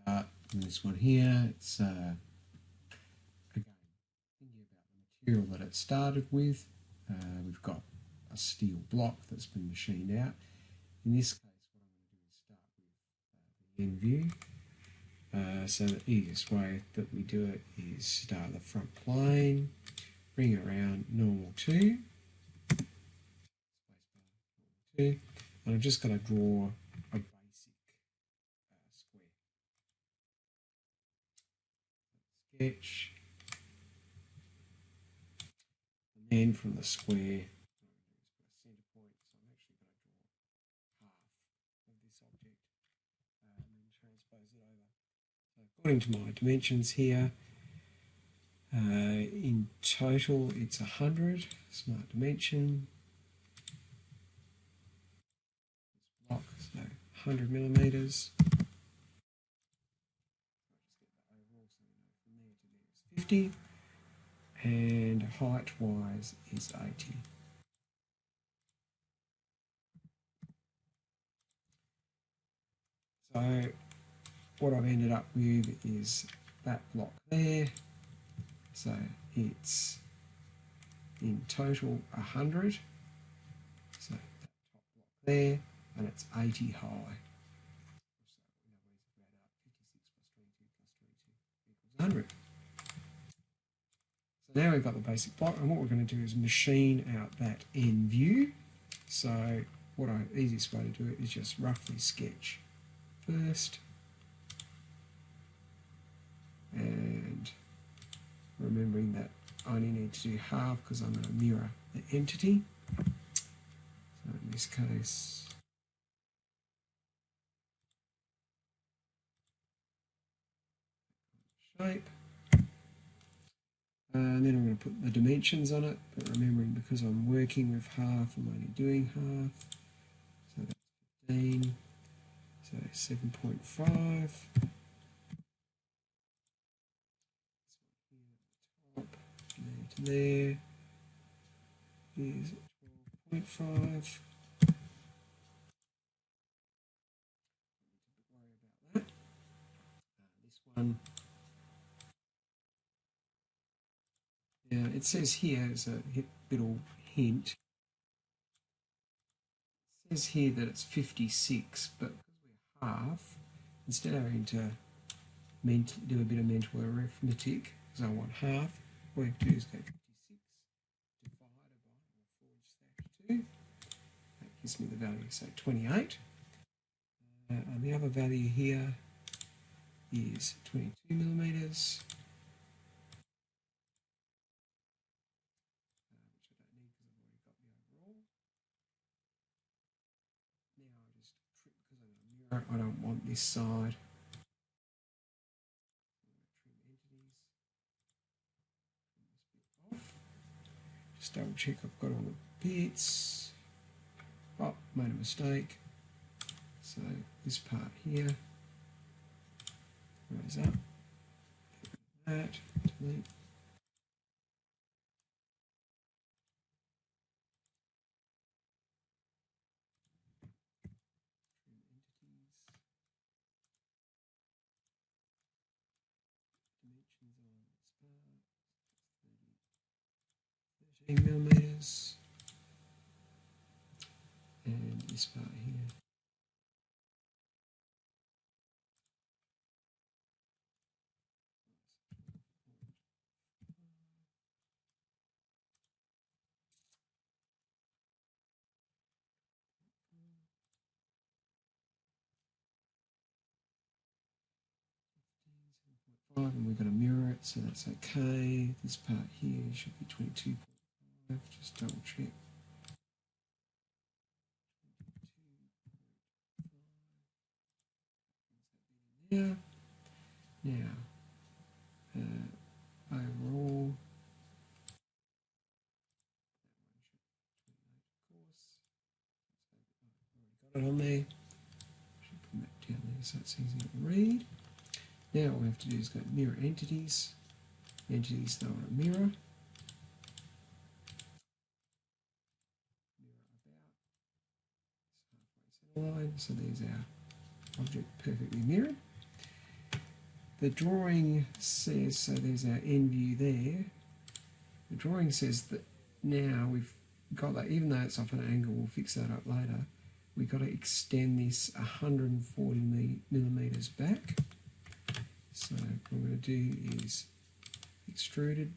start with this one here. It's again thinking about the material that it started with. We've got a steel block that's been machined out. In this case, what I'm going to do is start with the end view. So the easiest way that we do it is start the front plane, bring it around normal 2, and I'm just going to draw a basic square. Sketch, and then from the square, center point. So I'm actually going to draw half of this object and then transpose it over. So according to my dimensions here, in total it's 100. Smart dimension. Block, so 100 millimeters. 50, and height wise is 80. So what I've ended up with is that block there. So it's in total 100. So that top block there, and it's 80 high. So in other words, if we add up 56 plus 22 plus 22 equals 100. So now we've got the basic block, and what we're going to do is machine out that end view. So the easiest way to do it is just roughly sketch first, and remembering that I only need to do half because I'm going to mirror the entity. So in this case, shape. And then I'm going to put the dimensions on it, but remembering because I'm working with half, I'm only doing half. So that's 15, so 7.5. Top, there to there is 12.5. Worry about that. This one. Now it says here as a little hint. It says here that it's 56, but because we're half, instead of having to do a bit of mental arithmetic, because I want half, all we have to do is go 56 divided by 2. That gives me the value, so 28. And the other value here is 22 millimeters. Which I don't need because I've already got the overall. Now I just trim, because I'm going to mirror, I don't want this side. Trim entities. Trim this bit off. Just double check I've got all the bits. Oh, made a mistake. So this part here goes up. That, delete. Dimensions on this part, 13 millimeters, and this part here. And we're going to mirror it, so that's okay. This part here should be 22.5, just double check. Yeah. Now, overall, that one should, got it on there. Should put that down there so it's easy to read. Now all we have to do is go mirror entities. Entities that I want to mirror. Line, so there's our object perfectly mirrored. the drawing says, so there's our end view there. The drawing says that now we've got that, even though it's off an angle, we'll fix that up later, we've got to extend this 140 millimeters back. So what I'm going to do is extruded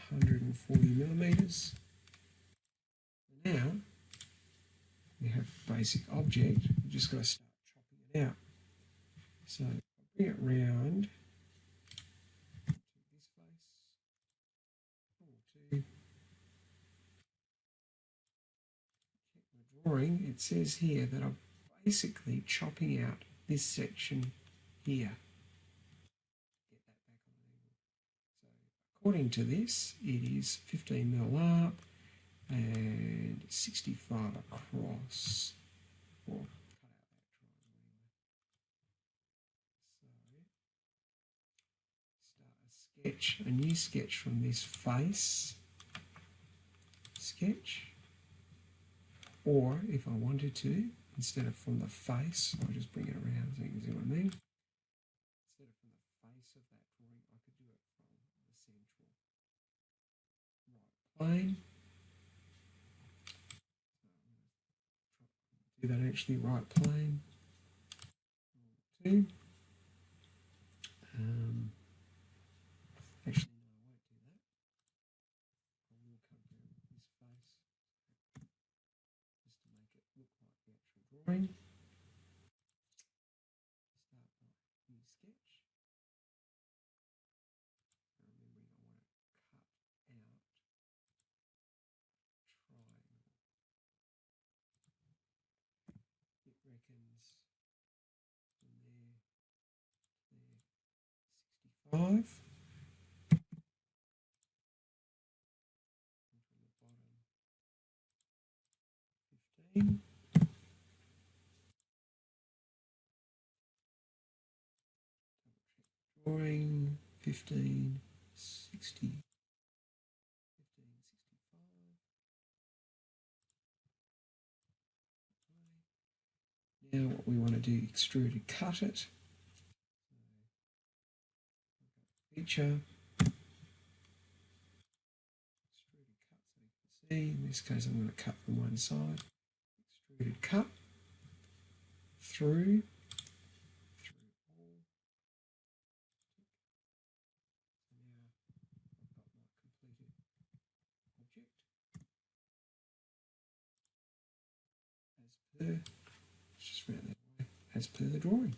140 millimeters. Now we have basic object, we've just got to start chopping it out. So bring it round to this face, check my drawing. It says here that I'm basically chopping out this section here. Get that back on an angle. So according to this, it is 15 mm up and 65 across. Or cut out that triangle. So start a sketch, a new sketch from this face sketch. Or if I wanted to, instead of from the face, I'll just bring it around so you can see what I mean. Instead of from the face of that drawing, I could do it from the central right plane. Do that actually right plane. Two. Actually, no, I won't do that. I will come down this face just to make it look like the actual drawing. Start by new sketch. Remembering I want to cut out triangle. It reckons from there to there 65. And from the bottom 15. Drawing 15, 60, 15, 65. Now what we want to do, extrude, cut it. Feature, extruded cut, so you can see. In this case, I'm going to cut from one side. Extruded cut through all. So now I've got my completed object as per. Let's just round that way as per the drawing.